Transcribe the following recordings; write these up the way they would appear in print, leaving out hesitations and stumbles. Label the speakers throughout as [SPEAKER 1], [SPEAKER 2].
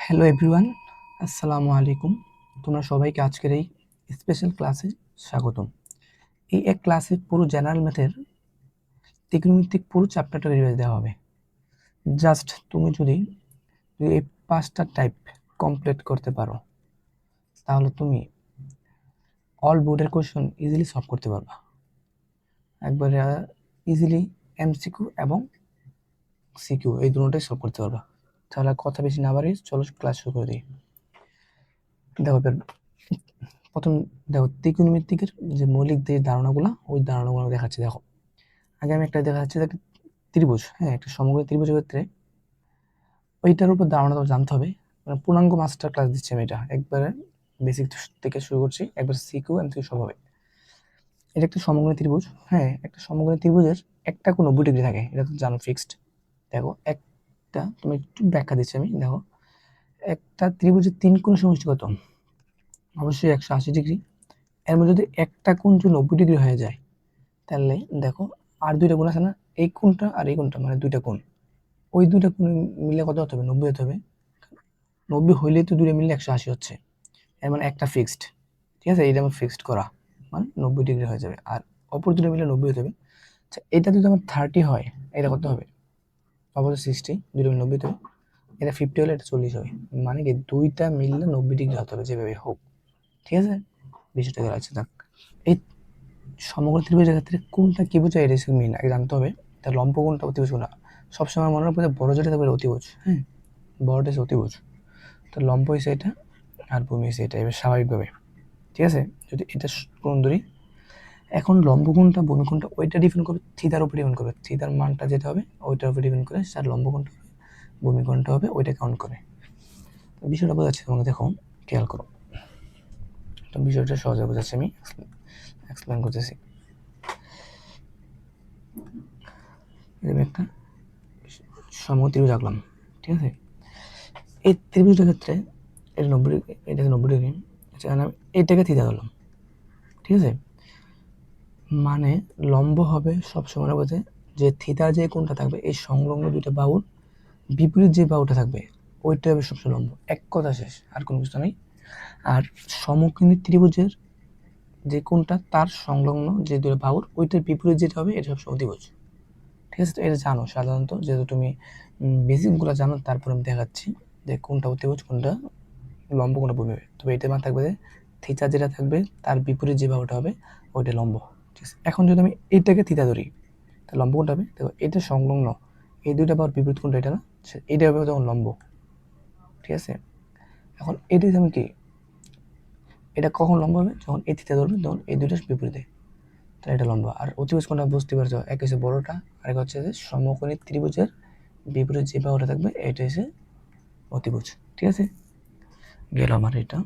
[SPEAKER 1] Hello everyone, আসসালামু আলাইকুম। তোমরা সবাইকে আজকের এই স্পেশাল ক্লাসে স্বাগতম। এই এক ক্লাসে পুরো জেনারেল ম্যাথের ত্রিকোণমিতিক পুরো চ্যাপ্টারটা রিভাইজ দেওয়া হবে। জাস্ট তুমি যদি এই 5টা টাইপ কমপ্লিট করতে পারো তাহলে তুমি অল বোর্ডের কোয়েশ্চন ইজিলি সলভ করতে পারবা, একবারে ইজিলি। এমসিকিউ এবং সিকিউ এই দুটোটাই সলভ করতে পারবা। তাহলে কথা বেশি না বাড়িয়ে চলো ক্লাস শুরু করে দিই। দেখো প্রথম দেখো ত্রিকোণমিতিকের যে মৌলিক যে ধারণাগুলো, ওই ধারণাগুলো দেখাচ্ছি। দেখো আগে আমি একটা দেখাচ্ছি, একটা ত্রিভুজ, হ্যাঁ, একটা সমগ্র ত্রিভুজের ক্ষেত্রে ওইটার উপর ধারণা তো জানতে হবে। মানে পূর্ণাঙ্গ মাস্টার ক্লাস দিচ্ছি আমি, এটা একবারে বেসিক থেকে শুরু করছি, একবার সিকিউ এমসিকিউ সব হবে। এটা একটা সমগ্র ত্রিভুজ, হ্যাঁ, একটা সমগ্র ত্রিভুজের একটা কোণ 90 ডিগ্রি থাকে, এটা তো জানো ফিক্সড। দেখো একটা, তুমি একটু ব্যাখ্যা দিচ্ছি আমি। দেখো একটা ত্রিভুজের 3 কোণ সমষ্টি কত? অবশ্যই 180 ডিগ্রি। এর মধ্যে যদি একটা কোণ যদি 90 ডিগ্রি হয়ে যায়, তাহলে দেখো আর দুইটা কোণ আছে না, এই কোণটা আর এই কোণটা, মানে দুইটা কোণ, ওই দুইটা কোণ মিলে কত হতে হবে? 90 হতে হবে। 90 হইলেই তো দুইটা মিলে 180 হচ্ছে, এর মানে একটা ফিক্সড। ঠিক আছে, এইটা আমার ফিক্সড করা, মানে 90 ডিগ্রি হয়ে যাবে। আর অপর দুটো মিলে 90 হতে হবে। আচ্ছা, এটা যদি আমার 30 হয়, এটা কত হবে? অপর 60, দুটো মিলে 90 হতে হবে। এটা 50 হলে এটা 40 হবে, মানে কি দুইটা মিললে 90 ডিগ্রি হতে হবে, যেভাবে হোক। ঠিক আছে, বিষয়টা গেল। আচ্ছা, এই সমগ্র ত্রিভুজের ক্ষেত্রে কোনটা কি বোঝায়, এটা মেইন আগে জানতে হবে। তার লম্ব কোনটা, অতিভুজ কোনটা। সবসময় মনে রাখবে বড় যেটা থাকবে অতিভুজ, হ্যাঁ, বড়টা হচ্ছে অতিভুজ। তো লম্ব হয়েছে এটা আর ভূমি হয়েছে এটা, এবার স্বাভাবিকভাবে। ঠিক আছে, যদি এটা কোণ ধরি, এখন লম্ব কোণটা ভূমি কোণটা ওইটা ডিপেন্ড করবে থিতার উপর, ডিপেন্ড করবে থিতার মানটা যেটা হবে ওইটার উপর ডিপেন্ড করে স্যার লম্ব কোণটা হবে, ভূমি কোণটা হবে, ওইটা কাউন্ট করে। তো বিষয়টা বোঝাচ্ছে তোমাকে, দেখো খেয়াল করো। তো বিষয়টা সহজে বোঝাচ্ছি, আমি এক্সপ্লেন করতেছি। এরকম একটা সমগ্র ত্রিভুজ আঁকলাম, ঠিক আছে। এই ত্রিভুজটার ক্ষেত্রে এটা 90 ডিগ্রি, এটাকে 90 ডিগ্রি। আচ্ছা, আমি এটাকে থিতা ধরলাম, ঠিক আছে। মানে লম্ব হবে সবসময় বলতে যে থিতার যে কোণটা থাকবে, এই সংলগ্ন দুইটা বাহুর বিপরীত যে বাহুটা থাকবে ওইটা হবে সবসময় লম্ব। এক কথা শেষ, আর কোনো কিছু নেই। আর সমকেন্দ্রিক ত্রিভুজের যে কোণটা তার সংলগ্ন যে দুটো বাহুর ওইটার বিপরীত যেটা হবে এটা সবসময় অতিভুজ। ঠিক আছে, তো এটা জানো সাধারণত, যেহেতু তুমি বেসিকগুলো জানো, তারপর আমি দেখাচ্ছি যে কোনটা অতিভুজ, কোনটা লম্ব, কোনটা ভূমি হবে। তবে এটা মানে থাকবে যে থিতা যেটা থাকবে তার বিপরীত যে বাহুটা হবে ওইটা লম্ব। ঠিক আছে, এখন যদি আমি এটাকে থিতা ধরি, তাহলে লম্ব কোনটা হবে? দেখো এটা সংলগ্ন এই দুইটা বাহুর বিপরীত কোনটা, এটা না, এটা হবে তখন লম্ব। ঠিক আছে, এখন এটা যেমন কি, এটা কখন লম্ব হবে? যখন এই থিতা ধরবে তখন এই দুইটার বিপরীতে, তাহলে এটা লম্ব। আর অতিভুজ কোনটা বুঝতে পারছো, এক হচ্ছে বড়টা, আরেক হচ্ছে যে সমকোণী ত্রিভুজের বিপরীত যে বাহুটা থাকবে এটা হচ্ছে অতিভুজ। ঠিক আছে, গেল আমার এটা।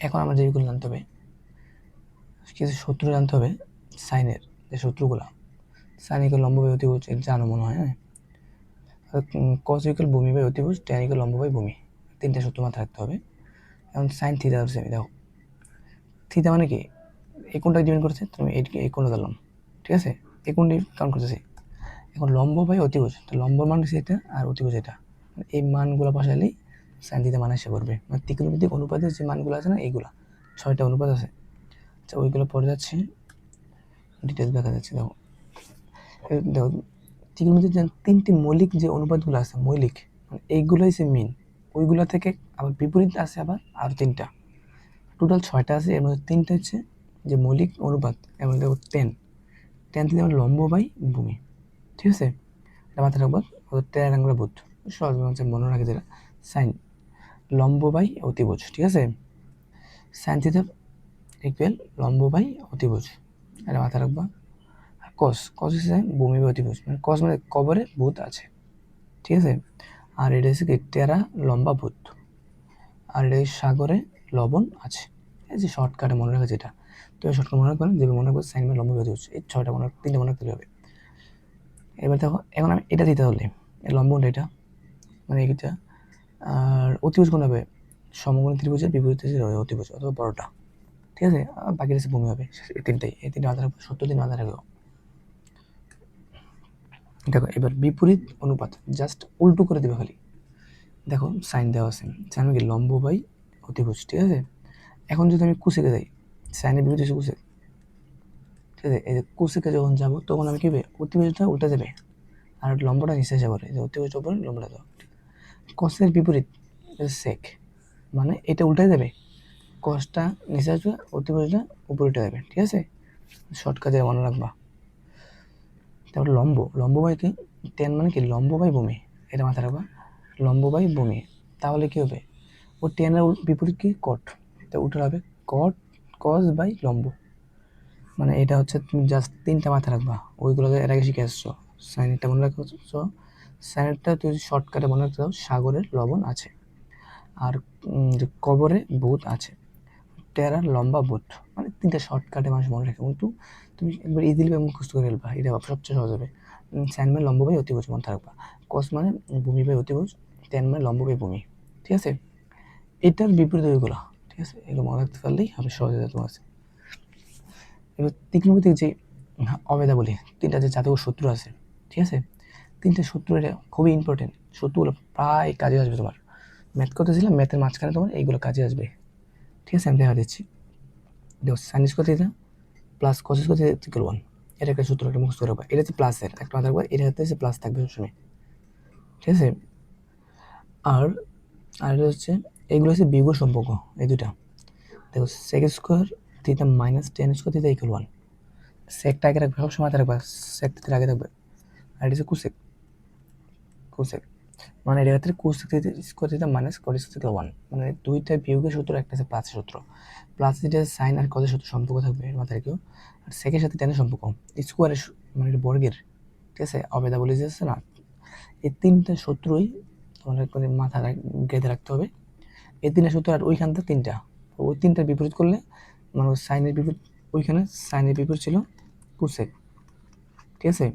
[SPEAKER 1] এখন আমরা যেগুলো জানতে হবে, কিছু সূত্র জানতে হবে সাইনের, যে সূত্রগুলা। সাইন ইকুয়াল লম্ব বাই অতিভুজ, এটা জানো মনে হয়, হ্যাঁ। কস ইকুয়াল ভূমি বাই অতিভুজ, ট্যান ইকুয়াল লম্ব বাই ভূমি, তিনটা সূত্র মাথায় রাখতে হবে। এখন সাইন থিতা ধরছি আমি, দেখো থিতা মানে কি, এই কোণটাকে ডিপেন্ড করছে, তুমি এই কোণটা ধরলাম, ঠিক আছে, এই কোণটি কাউন্ট করতেছি। এখন লম্ব বাই অতিভুজ, তো লম্ব মান হচ্ছে এটা আর অতিভুজ এটা, এই মানগুলো বসালেই সাইন থিতা মান এসে পড়বে। মানে ত্রিকোণমিতিক অনুপাতের যে মানগুলো আছে না, এইগুলা 6টা অনুপাত আছে। আচ্ছা, ওইগুলো পড়ে যাচ্ছে, ডিটেলস দেখা যাচ্ছে। দেখো দেখো ত্রিকোণমিতির যে 3টি মৌলিক যে অনুপাতগুলো আছে, মৌলিক মানে এইগুলোই হচ্ছে মেন। ওইগুলো থেকে আবার বিপরীত আছে আবার আর 3টা, টোটাল 6টা আছে। এর মধ্যে 3টা হচ্ছে যে মৌলিক অনুপাত, এর মধ্যে দেখো টেন থেকে লম্ব বাই ভূমি। ঠিক আছে, এটা মাথায় রাখবো। ট্রায়াঙ্গুলার বুথ সহজ হচ্ছে মনে রাখে, যেটা সাইন লম্ব বাই অতিভুজ। ঠিক আছে, সাইন থিটা ইকুয়াল লম্ব বাই অতিভুজ, এটা মাথায় রাখবা। আর কস হচ্ছে ভূমি বাই অতিভুজ, মানে কস মানে কবরে ভূত আছে। ঠিক আছে, আর এটা হচ্ছে কি টেরা লম্বা ভূত, আর এটা সাগরে লবণ আছে। এই যে শর্টকাটে মনে রাখা, যেটা তো শর্টকাট মনে রাখবেন, যেভাবে মনে রাখবো সাইন বা লম্ব বাই অতিভুজ, এই 6টা মনে 3টা মনে রাখতে হবে। এবার দেখো, এখন আমি এটা দিতে হলে লম্বটা এটা, মানে এইটা। আর অতিভুজ কোন হবে? সমকোণী ত্রিভুজের বিপরীতে যে অতিভুজ অথবা বড়টা। ঠিক আছে, বাকি হচ্ছে ভূমি হবে। এই তিনটে মাথায় রাখবো, 70 মাথায় রাখবো। দেখো এবার বিপরীত অনুপাত জাস্ট উল্টো করে দেবে খালি। দেখো সাইন দেওয়া আছে, সাইন মানে কি লম্ব বাই অতিভুজ, ঠিক আছে। এখন যদি আমি কুসেকে যাই, সাইনের বিপরীত হচ্ছে কুসেক, ঠিক আছে। এই যে কুসেকে যখন যাবো তখন আমি কি হবে, অতিভুজটা উল্টে যাবে আর লম্বটা নিচে এসে পড়ে, যে অতিভুজের উপরে লম্বটা যাও। কসের বিপরীত সেক, মানে এটা উল্টে যাবে, কসটা নিচে আসবে, অতিভুজটা উপরে উঠে যাবে, ঠিক আছে। শর্টকাটে মনে রাখবা। তারপর লম্ব, লম্ব বাই কি, টেন মানে কি লম্ব বাই ভূমি, এটা মাথায় রাখবা, লম্ব বাই ভূমি। তাহলে কি হবে, ও টেনের বিপরীত কি কট, তো উল্টো হবে কট কস বাই লম্ব। মানে এটা হচ্ছে তুমি জাস্ট তিনটা মাথায় রাখবা, ওইগুলো এর আগে শিখে আসছো। সাইনেরটা মনে রাখছো, সাইনেরটা তুই শর্টকাটে মনে রাখতে, সাগরের লবণ আছে, আর যে কবরে ভূত আছে, টেরার লম্বা বুট, মানে তিনটা শর্টকাটে মানুষ মনে রাখে, কিন্তু তুমি একবার ইজিলি মুখস্থ করে ফেলবা, এটা সবচেয়ে সহজ হবে। সাইন মানে লম্ব বাই অতিভুজ মনে থাকবা, কস মানে ভূমি বাই অতিভুজ, টেন মানে লম্ব বাই ভূমি, ঠিক আছে। এটার বিপরীত ওইগুলো, ঠিক আছে, এগুলো মনে রাখতে পারলেই হবে, সহজে তোমার আছে। এবার ত্রিকোণমিতিক যে অবেদা বলি, তিনটা যে জাতীয় সূত্র আছে, ঠিক আছে, তিনটে সূত্র এটা খুবই ইম্পর্টেন্ট, সূত্রগুলো প্রায় কাজে আসবে তোমার। ম্যাথ করতেছিলাম, ম্যাথের মাঝখানে তোমার এইগুলো কাজে আসবে, ঠিক আছে। আমি দেখা দিচ্ছি, দেখো sine square theta plus cos square theta equal 1, এটা একটা সূত্র, একটা মুখস্থ রাখবা, এটা হচ্ছে প্লাসের একটা মাথা রাখবা, এটা হচ্ছে প্লাস থাকবে সবসময়, ঠিক আছে। আর আর এটা হচ্ছে, এইগুলো হচ্ছে বিয়োগের সম্পর্ক, এই দুটা। দেখো sec square theta minus tan square theta equal 1, সেকটা আগে রাখবে, সবসময় মাথায় রাখবা, সেক থিটা আগে থাকবে। আর এটা হচ্ছে কুসেক, কুসেক মানে এটা হচ্ছে cosec theta square theta minus cot square theta 1, মানে দুইটা বিয়োগের সূত্র, একটা আছে প্লাসের সূত্র, প্লাস যেটা সাইন আর কসের সাথে সম্পর্ক থাকবে এর মাথায় রেখেও, আর সেকের সাথে টেনের সম্পর্ক, স্কোয়ারের মানে এটা বর্গের, ঠিক আছে, অবেদা বলে যাচ্ছে না। এই তিনটা সূত্রই তোমার করে মাথা গেঁথে রাখতে হবে, এই তিনটা সূত্র, আর ওইখানটা তিনটা, ওই তিনটার বিপরীত করলে মানে সাইনের বিপরীত, ওইখানে সাইনের বিপরীত ছিল কোসেক, ঠিক আছে।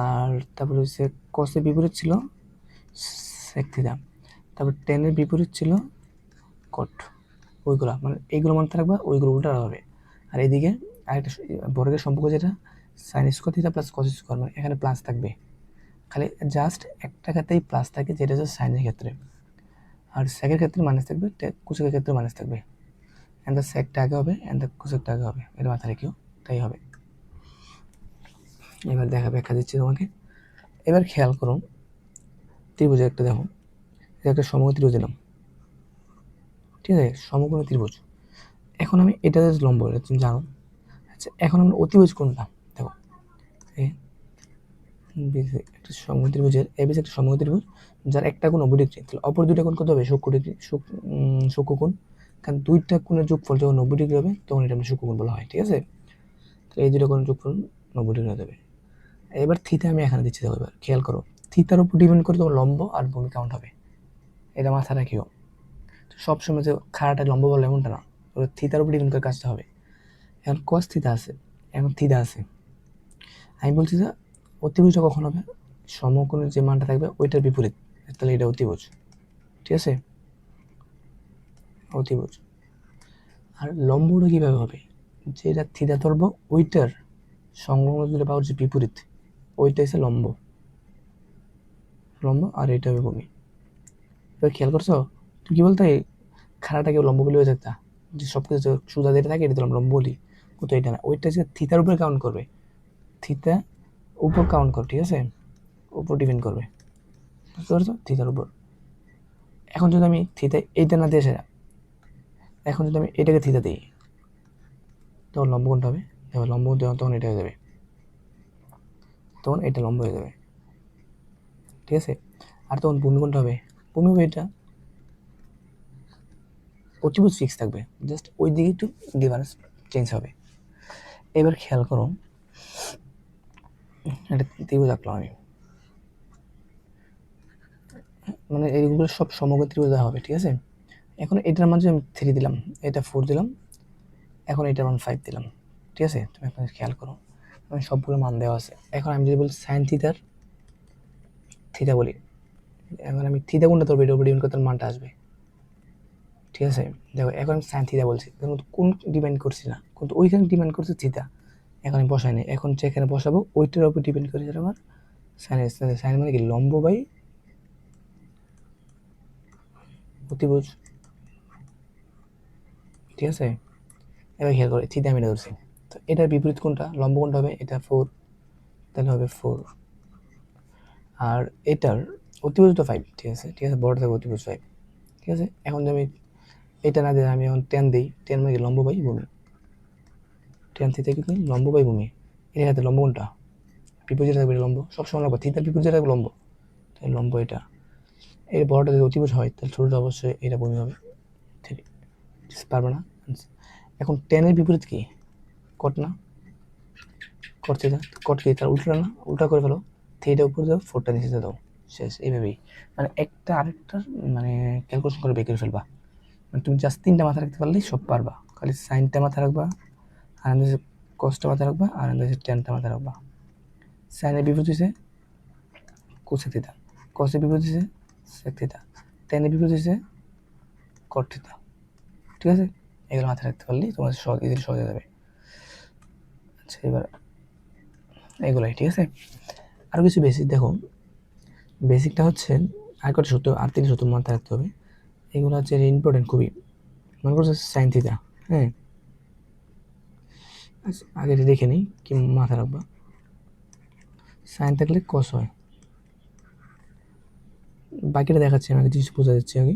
[SPEAKER 1] আর তারপরে হচ্ছে কসের বিপরীত ছিল সেক থিটা, তারপর টেনের বিপরীত ছিল কট, ওইগুলা মানে এইগুলো মনে রাখবা, ওইগুলো উল্টা হবে। আর এইদিকে আরেকটা বর্গের সম্পর্ক যেটা sine square theta plus cos square, মানে এখানে প্লাস থাকবে, খালি জাস্ট একটা ক্ষেত্রেই প্লাস থাকে, যেটা হচ্ছে সাইনের ক্ষেত্রে, আর সেকের ক্ষেত্রে মাইনাস থাকবে, কোসেকের ক্ষেত্রে মাইনাস থাকবে। অ্যান্ড দ্য সেকটা আগে হবে, অ্যান্ড দ্য কোসেকটা আগে হবে, এটা মাথায় রেখেও তাই হবে। এবার ব্যাখ্যা দিচ্ছি তোমাকে। এবার খেয়াল করো, ত্রিভুজের একটা দেখো, এটা একটা সমকোণ ত্রিভুজ দিলাম, ঠিক আছে, সমকোণ ত্রিভুজ। এখন আমি এটা লম্ব, এটা তুমি জানো। আচ্ছা এখন আমরা অতিভুজ কোনটা, দেখো একটা সমকোণ ত্রিভুজের এবিসি একটা সমকোণ ত্রিভুজ, যার একটা কোণ 90 ডিগ্রি, তাহলে অপর দুইটা কোণ কত হবে, সূক্ষ্ম ডিগ্রি, সূক্ষ্মকোণ, কারণ দুইটা কোণের যোগফল যখন 90 ডিগ্রি হবে তখন এটা আমরা সূক্ষ্মকোণ বলা হয়, ঠিক আছে। তো এই দুইটা কোণের যোগফল 90 ডিগ্রি হয়ে যাবে। এবার থিতা আমি এখানে দিচ্ছি, দেখো এবার খেয়াল করো, থিতার উপর ডিপেন্ড করে তোমার লম্ব আর ভূমি কাউন্ট হবে, এটা মাথা রাখিও। সবসময় যে খাড়াটা লম্ব বলে এমনটা না, ওর থিতার উপর ডিপেন্ড করে কাজটা হবে। এখন কস থিতা আছে, এখন থিতা আছে, আমি বলছি যে অতিভুজটা কখন হবে, সমকোণের যে মানটা থাকবে ওইটার বিপরীত, তাহলে এটা অতিভুজ, ঠিক আছে, অতিভুজ। আর লম্বটা কীভাবে হবে, যেটা থিতা ধরবো ওইটার সংলগ্ন দূরে পাওয়ার যে বিপরীত, ওইটা হচ্ছে লম্ব, লম্ব, আর এটা হবে ভূমি। এবার খেয়াল করছো, তুমি কি বলতে খাড়াটাকে লম্ব বলে হয়ে যেতা, যে সব কিছু সুদা যেটা থাকে এটা লম্ব বলি, কিন্তু এটা না, ওইটা যে থিতার উপরে কাউন্ট করবে, থিতা উপর কাউন্ট করবে, ঠিক আছে, উপর ডিপেন্ড করবে, বুঝতে পারছো, থিতার উপর। এখন যদি আমি থিতা এইটা না দিয়ে, এখন যদি আমি এটাকে থিতা দিই তখন লম্ব কোনটা হবে, দেখো লম্ব দেওয়া তখন এটা হয়ে যাবে, তখন এটা লম্ব হয়ে যাবে, ঠিক আছে। আর তখন ভূমি কোনটা হবে, ভূমি হবে এটা, অতিভুজ ফিক্স থাকবে, জাস্ট ওই দিকে একটু ডিফারেন্স চেঞ্জ হবে। এবার খেয়াল করো, একটা ত্রিভুজ আঁকলাম আমি, মানে এইগুলো সব সমগ্র ত্রিভুজ দেওয়া হবে, ঠিক আছে। এখন এটার মাঝে আমি 3 দিলাম, এটা 4 দিলাম, এখন এটার মান 5 দিলাম, ঠিক আছে। তুমি এখন খেয়াল করো, আমি সবগুলো মান দেওয়া আছে। এখন আমি যদি বলি সাইন থিটার থিটা বলি, এখন আমি থিটা কোনটা ধরবো, এটার উপর ডিপেন্ড করে তার মানটা আসবে, ঠিক আছে। দেখো এখন আমি সাইন থিটা বলছি, কিন্তু কোন ডিপেন্ড করছি না, কিন্তু ওইখানে ডিপেন্ড করছে থিটা, এখন আমি বসাই নাই, এখন যেখানে বসাবো ওইটার উপর ডিপেন্ড করে যেটা আমার সাইন, সাইন মানে কি লম্ব বাই অতিভুজ, ঠিক আছে। এবার খেয়াল করে থিতা আমি এটা ধরছি, তো এটার বিপরীত কোনটা, লম্ব কোনটা হবে, এটা 4, তাহলে হবে 4। আর এটার অতিভুজ তো 5, ঠিক আছে, ঠিক আছে, বড় থাকবে অতিভুজ 5, ঠিক আছে। এখন যদি আমি এটা না দিয়ে আমি এখন 10 দিই, 10 মানে কি লম্ব বাই ভূমি, 10 থিতা কি লম্ব বাই ভূমি, এর হাতে লম্ব কোনটা, বিপরীত থাকবে লম্ব, সবসময় লাগবে থিতার বিপরীত থাকবে লম্ব, তাহলে লম্ব এটা। এর বড়টা যদি অতিভুজ হয় তাহলে ছোটটা অবশ্যই এটা ভূমি হবে, ঠিক পারবে না। এখন 10 এর বিপরীত কি, কট না, কট থিতা, কট কি তার উল্টা না, উল্টা করে ফেলো, থ্রিটা উপরে দাও, 4টা নিচে দাও, শেষ। এইভাবেই মানে একটা আরেকটার মানে ক্যালকুলেশন করে বের করে ফেলবা, মানে তুমি জাস্ট 3টা মাথা রাখতে পারলেই সব পারবা, খালি সাইনটা মাথা রাখবা, আর আমাদের কসটা মাথা রাখবা, আর আমাদের 10টা মাথা রাখবা। সাইনের বিপরীত হচ্ছে কোসেক থিতা, কসের বিপরীত হচ্ছে সেক থিতা, টেনের বিপরীত হচ্ছে কট থিতা, ঠিক আছে। এগুলো মাথায় রাখতে পারলেই তোমার সহজ, ইজিলি সহজ হয়ে যাবে। আচ্ছা এবার এগুলাই, ঠিক আছে। আরও কিছু বেসিক দেখো, বেসিকটা হচ্ছে আর কটা সূত্র, আর 3 সূত্র মাথায় রাখতে হবে, এগুলো হচ্ছে ইম্পর্টেন্ট খুবই। মনে করছে সাইন থিতা, হ্যাঁ, আচ্ছা আগে এটা দেখে নিই কি মাথায় রাখবা। সাইন থাকলে কস হয়, বাকিটা দেখাচ্ছি আমি, জিনিস বোঝা যাচ্ছে আগে।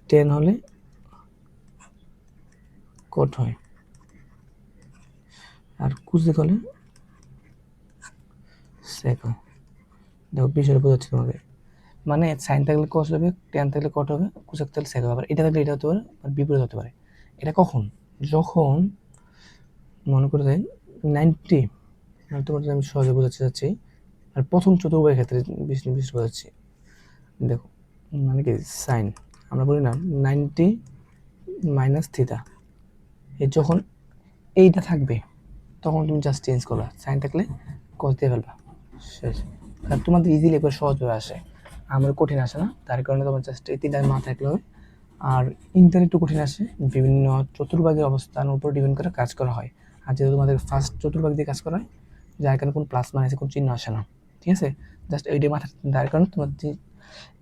[SPEAKER 1] 10 হলে কট হয়, আর কুসেক হলে সেক হয়। দেখো বিষয়টা বোঝাচ্ছি তোমাকে, মানে সাইন থাকলে কস হবে, টেন থাকলে কট হবে, কোসেক থাকলে সেক হবে, আবার এটা থাকলে এটা হতে পারে, আর বিপরীত হতে পারে। এটা কখন, যখন মনে করে দেয় 90, তোমাদের আমি সহজে বোঝাতে চাচ্ছি, আর প্রথম চতুর্ভাগের ক্ষেত্রে বেশি বেশি বোঝাচ্ছি। দেখো মানে কি সাইন আমরা বলি না 90 মাইনাস থিতা, এই যখন এইটা থাকবে তখন তুমি জাস্ট চেঞ্জ করবা, সাইন থাকলে কস দিয়ে ফেলবা, শেষ। আর তোমাদের ইজিলি একবার সহজভাবে আসে, আমার কঠিন আসে না, তার কারণে তোমার জাস্ট এই 3টা মাথায় রাখলে হবে। আর ইন্টার একটু কঠিন আসে, বিভিন্ন চতুর্ভাগের অবস্থান উপর ডিপেন্ড করে কাজ করা হয়, আর যেহেতু তোমাদের ফার্স্ট চতুর্ভাগ দিয়ে কাজ করা হয়, যার কারণে কোনো প্লাস মাইনাসে কোনো চিহ্ন আসে না, ঠিক আছে। জাস্ট এইটাই মাথা, যার কারণে তোমার যে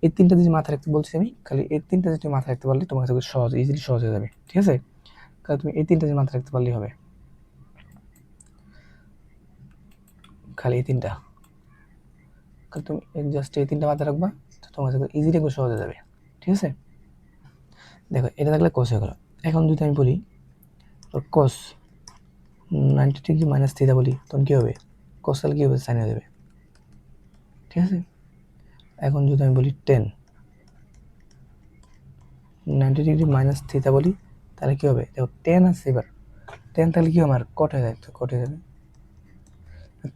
[SPEAKER 1] এই 3টা যদি মাথায় রাখতে বলছি আমি, খালি এই 3টা যদি মাথায় রাখতে পারলে তোমার কাছে সহজ, ইজিলি সহজ হয়ে যাবে, ঠিক আছে। কারণ তুমি এই 3টা যদি মাথায় রাখতে পারলেই হবে, খালি এই 3টা, তুমি জাস্ট এই 3টা মাথায় রাখবা, তো তোমার কাছে ইজিলি একটু সহজ হয়ে যাবে, ঠিক আছে। দেখো এটা থাকলে কস হয়ে গেল। এখন যদি আমি বলি কস 90 ডিগ্রি মাইনাস থিটা বলি, তখন কী হবে, কস তাহলে কী হবে, সাইন হয়ে যাবে, ঠিক আছে। এখন যদি আমি বলি 90 ডিগ্রি মাইনাস থিটা বলি, তাহলে কী হবে, দেখো 10 আছে, এবার 10 তাহলে কী আমার কট হয়ে যায়, তো কট হয়ে যাবে,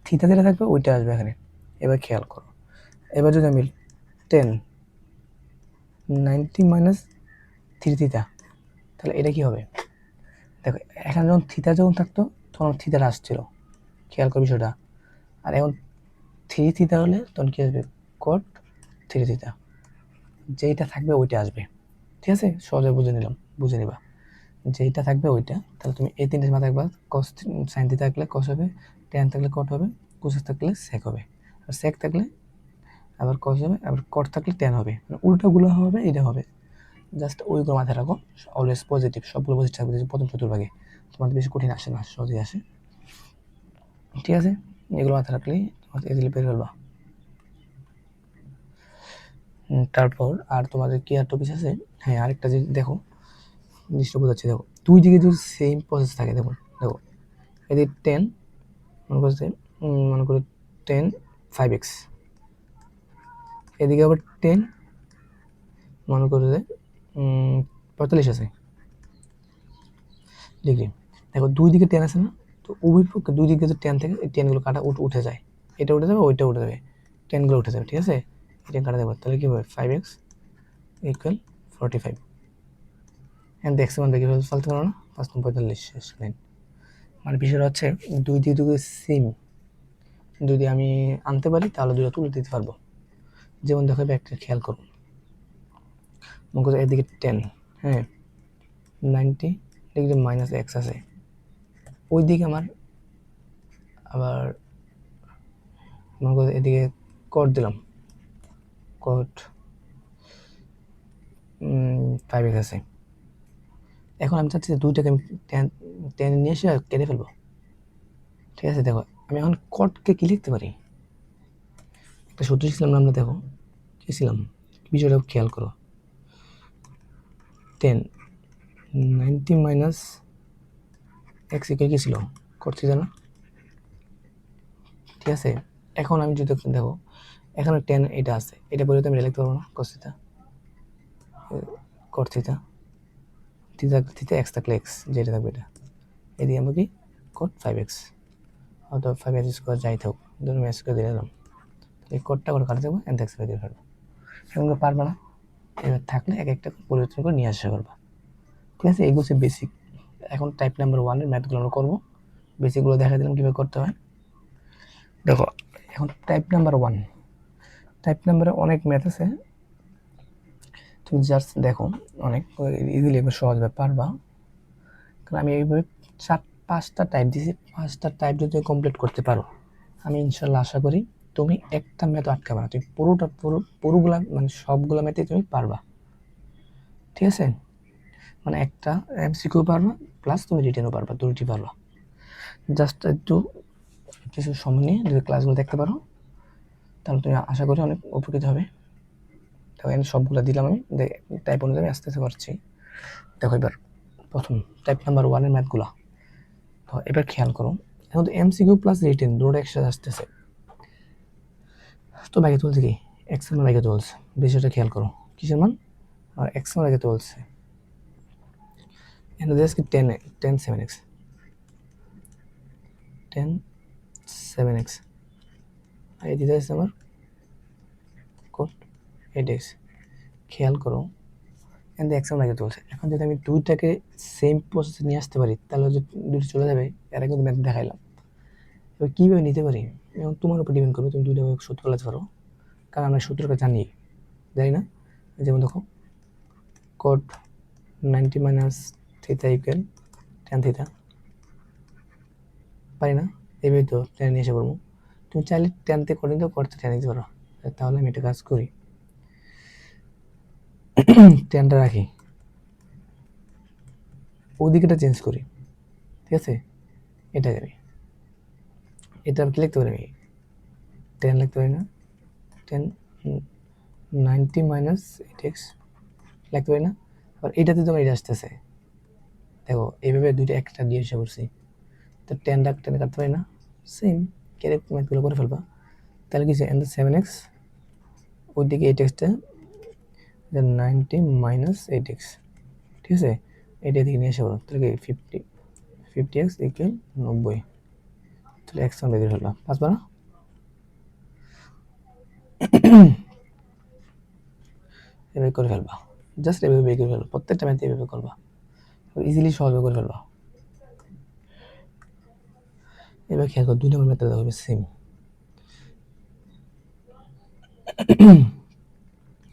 [SPEAKER 1] থিটা যেটা থাকবে ওইটা আসবে এখানে। এবার খেয়াল করো, এবার যদি আমি 10 90 মাইনাস 3 থিটা, তাহলে এটা কী হবে, দেখো এখানে যখন থিটা যখন থাকতো তখন থিটাটা আসছিল, খেয়াল করো বিষয়টা। আর এখন 3 থিটা হলে তখন কী আসবে, কট 3 থিটা, যেইটা থাকবে ওইটা আসবে, ঠিক আছে। সহজে বুঝে নিবা, যেইটা থাকবে ওইটা, তাহলে তুমি এই 3টে মাথায় রাখবা, কস সাইন থিটা থাকলে কস হবে, ট্যান থাকলে কট হবে, কোসেক থাকলে সেক হবে, আর সেক থাকলে আবার কস হবে, আবার কট থাকলে ট্যান হবে, মানে উল্টাগুলো হবে, এটা হবে। জাস্ট ওইগুলো মাথায় রাখো, অলওয়েজ পজিটিভ, সবগুলো পজিটিভ থাকবে, প্রথম চতুর্ভাগে তোমাদের বেশি কঠিন আসে না, সহজেই আসে, ঠিক আছে। এগুলো মাথায় রাখলেই তোমাদের ইজিলি পেরে ফেলবা। তারপর আর তোমাদের কি আর টপিক আছে, হ্যাঁ আরেকটা যে দেখো জিনিসটা বোঝাচ্ছি, দেখো দুই দিকে যদি সেম প্রসেস থাকে, দেখো দেখো এদিকে 10 মনে করো 10 5x, এদিকে আবার 10 মনে করো যে 45 আছে ডিগ্রি। দেখো দুই দিকে 10 আছে না, তো উভয় পক্ষে দুই দিকে যদি 10 থাকে, এই 10গুলো কাটা উঠে যায়, এটা উঠে যাবে, ওইটা উঠে যাবে, 10গুলো উঠে যাবে, ঠিক আছে। এটা কাটা যাবে, তাহলে কী হবে 5x ইকুয়াল 45, এন্ড এক্স মান দেখে ফেলতে পারো না, 5 45 শেষ লাইন। মানে বিষয়টা হচ্ছে দুই দিকে যদি সেম যদি আমি আনতে পারি তাহলে দুটো তুলে দিতে পারবো। যেমন দেখো একটা খেয়াল করুন, মনে করো এদিকে 10, হ্যাঁ 90 ডিগ্রি মাইনাস এক্স আছে, ওই দিকে আমার আবার মনে করো এদিকে কট দিলাম, কট 5x আছে। এখন আমি চাচ্ছি যে দুইটাকে আমি টেন নিয়ে এসে কেটে ফেলবো। ঠিক আছে, দেখো আমি এখন কটকে কি লিখতে পারি, একটা সূত্র ছিলাম না আমরা, দেখো কি ছিলাম, বিষয়টা খেয়াল করো। 10 90 মাইনাস x ইকুয়াল কি ছিল, কট থিটা না? ঠিক আছে, এখন আমি যদি দেখো এখানে 10 এটা আছে, এটা বলে তো আমি লিখতে পারবো না, cos theta cot theta theta theta x থাকলে x যেটা থাকবে এটা, এদিকে আমরা কি cot 5x অথবা 5x স্কোয়ার যাই থাকুক, ধরুন আমি স্কোয়ার দিয়ে দিলাম, এই কোডটা করে কাটে দেবো এনথ এক্স দিয়ে ফেলবো। এখন পারবা না, এবার থাকলে এক একটা পরিবর্তন করে নিয়ে আসা করবা। ঠিক আছে, এগুলো হচ্ছে বেসিক। এখন টাইপ নাম্বার 1 এর ম্যাথগুলো আমরা করবো, বেসিকগুলো দেখা দিলাম কীভাবে করতে হয়। দেখো এখন টাইপ নাম্বার 1, টাইপ নাম্বারে অনেক ম্যাথ আছে, তুমি জাস্ট দেখো অনেক ইজিলি এবার সহজভাবে পারবা। কারণ আমি এইভাবে 5টা টাইপ দিয়েছি, 5টা টাইপ যদি কমপ্লিট করতে পারো, আমি ইনশাল্লাহ আশা করি তুমি একটা ম্যাথ আটকাবে না, তুমি পুরোগুলা মানে সবগুলো ম্যাথে তুমি পারবা। ঠিক আছে, মানে একটা এমসিকিউ পারবা প্লাস তুমি রিটেনও পারবা, দুটি পারবা। জাস্ট একটু কিছু সময় নিয়ে যদি ক্লাসগুলো দেখতে পারো তাহলে তুমি আশা করি অনেক উপকৃত হবে। দেখো এখানে সবগুলো দিলাম আমি, টাইপ অনুযায়ী আস্তে আস্তে করছি। দেখো এবার প্রথম টাইপ নাম্বার 1 এর ম্যাথগুলো, তো এবার খেয়াল করো, এখন তো এমসিকিউ প্লাস রিটেন দুটো একসাথে আসতেছে, তো ব্যাগে তুলছে কি এক্স এর মান ব্যাগে তুলছে, বিষয়টা খেয়াল করো, কিসের মান আর এক্স এর ব্যাগে তুলছে, এখানে দিয়েছে কি 10 7x 10 7x, আর এই দিতে আছে আমার কোড 8x। খেয়াল করো এখানে এক্স এর ব্যাগে তুলছে, এখন যদি আমি দুইটাকে সেম প্রসেসে নিয়ে আসতে পারি তাহলে দুটো চলে যাবে, এরা কিন্তু ম্যাথ দেখাইলাম। এবার কীভাবে নিতে পারি এবং তোমার উপর ডিপেন্ড করবে, তুমি দুইটা সূত্র ফেলাতে পারো, কারণ আমরা সূত্রটা জানি না। যেমন দেখো cot 90 minus theta equal tan theta, পারি না, এইভাবে তো টেন নিয়ে এসে পড়বো। তুমি চাইলে টেনতে করে দিও, করতে টেন নিতে পারো। তাহলে আমি একটা কাজ করি, টেনটা রাখি, ওদিকেটা চেঞ্জ করি। ঠিক আছে, এটা যাবে, এটা কি লিখতে পারি আমি, 10 লিখতে পারি না, 10 90 মাইনাস 8x লিখতে পারি না। আবার এটাতে তোমার এটা আসতেছে, দেখো এইভাবে দুইটা একটা দিয়ে এসে পড়ছি, তো টেনটা টেনে কাটতে পারি না, সেম ক্যারেক্ট ম্যাথগুলো করে ফেলবা। তাহলে কিছু এন 7x ওইদিকে 8xটা 90 মাইনাস 8x, ঠিক আছে, এটা দিকে নিয়ে এসে পড়ো, তাহলে কি 50x ইকুয়াল 90, তাহলে x মান বের ফেললাম, পাঁচবা না? এভাবে করে ফেলবা, জাস্ট এভাবে বের করে ফেলবা, প্রত্যেকটা ম্যাথ এভাবে করবা, ইজিলি সহজে করে ফেলবা। এবার খেয়াল করো 2 নম্বর ম্যাথটা দেখো সেম,